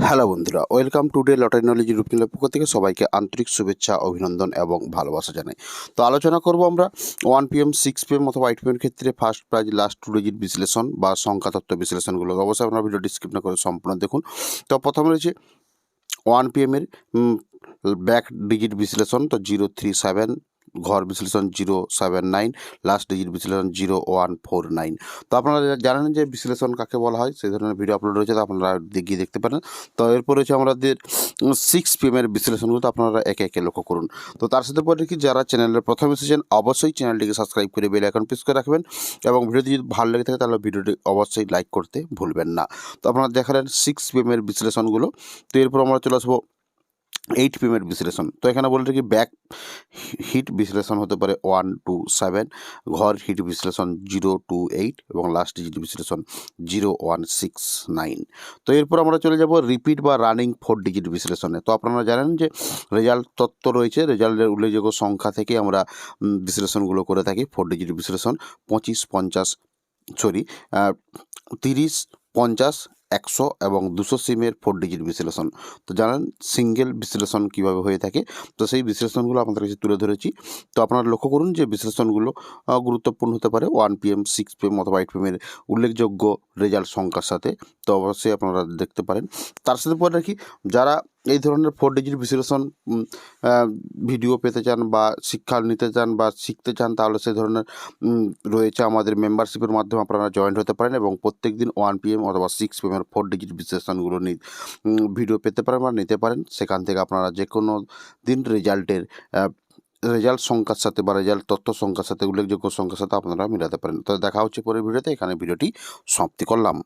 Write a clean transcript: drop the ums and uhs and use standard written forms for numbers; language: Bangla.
হ্যালো বন্ধুরা, welcome to day lottery knowledge YouTube চ্যানেলের পক্ষ থেকে সবাইকে আন্তরিক শুভেচ্ছা, অভিনন্দন এবং ভালোবাসা জানাই। তো আলোচনা করব আমরা 1 PM 6 PM অথবা 8 PM ক্ষেত্রে first prize last two digit বিশ্লেষণ বা সংখ্যাতত্ত্ব বিশ্লেষণগুলো। অবশ্যই আপনারা ভিডিওটি স্কিপ না করে সম্পূর্ণ দেখুন। তো প্রথমে রয়েছে 1 PM এর ব্যাক ডিজিট বিশ্লেষণ, তো 037, ঘর বিশ্লেষণ 079, লাস্ট ডিজিট বিশ্লেষণ 0149। তো আপনারা জানেন যে বিশ্লেষণ কাকে বলা হয়, সেই ধরনের ভিডিও আপলোড রয়েছে, তো আপনারা গিয়ে দেখতে পারেন। তো এরপর রয়েছে আমাদের 6 PM এর বিশ্লেষণগুলো, তো আপনারা একে একে লক্ষ্য করুন। তো তার সাথে পরে কি যারা চ্যানেলের প্রথম এসেছেন অবশ্যই চ্যানেলটিকে সাবস্ক্রাইব করে বেল আইকন প্রেস করে রাখবেন এবং ভিডিওটি যদি ভালো লেগে থাকে তাহলে ভিডিওটি অবশ্যই লাইক করতে ভুলবেন না। তো আপনারা দেখালেন 6 PM এর বিশ্লেষণগুলো। তো এরপর আমরা চলে আসবো 8 PM এর বিশ্লেষণ। তো এখানে বলে রাখি ব্যাক হিট বিশ্লেষণ হতে পারে 127, ঘর হিট বিশ্লেষণ 028 এবং লাস্ট ডিজিট বিশ্লেষণ 0169। তো এরপর আমরা চলে যাব রিপিট বা রানিং 4 ডিজিট বিশ্লেষণে। তো আপনারা জানেন যে রেজাল্ট তত্ত্ব রয়েছে, রেজাল্টের উল্লেখযোগ্য সংখ্যা থেকে আমরা বিশ্লেষণগুলো করে থাকি। 4 ডিজিট বিশ্লেষণ 25, 50, 30, 50, 100 এবং 200 সিমের 4 ডিজিট বিশ্লেষণ। তো জানেন সিঙ্গেল বিশ্লেষণ কীভাবে হয়ে থাকে, তো সেই বিশ্লেষণগুলো আপনাদের কাছে তুলে ধরেছি। তো আপনারা লক্ষ্য করুন যে বিশ্লেষণগুলো গুরুত্বপূর্ণ হতে পারে 1 PM 6 PM অথবা 8 PM এর উল্লেখযোগ্য রেজাল্ট সংখ্যার সাথে। তো অবশ্যই আপনারা দেখতে পারেন। তার সাথে পরে রাখি যারা এই ধরনের 4 ডিজিট বিশ্লেষণ ভিডিও পেতে চান বা শিক্ষা নিতে চান বা শিখতে চান, তাহলে সেই ধরনের রয়েছে আমাদের মেম্বারশিপের মাধ্যমে আপনারা জয়েন্ট হতে পারেন এবং প্রত্যেক দিন 1 PM অথবা 6 PM এর 4 ডিজিট বিশ্লেষণগুলো ভিডিও পেতে পারেন বা নিতে পারেন। সেখান থেকে আপনারা যে কোনো দিন রেজাল্ট সংখ্যার সাথে বা রেজাল্ট তথ্য সংখ্যার সাথে উল্লেখযোগ্য সংখ্যার সাথে আপনারা মিলাতে পারেন। তো দেখা হচ্ছে পরের ভিডিওতে। এখানে ভিডিওটি সমাপ্তি করলাম।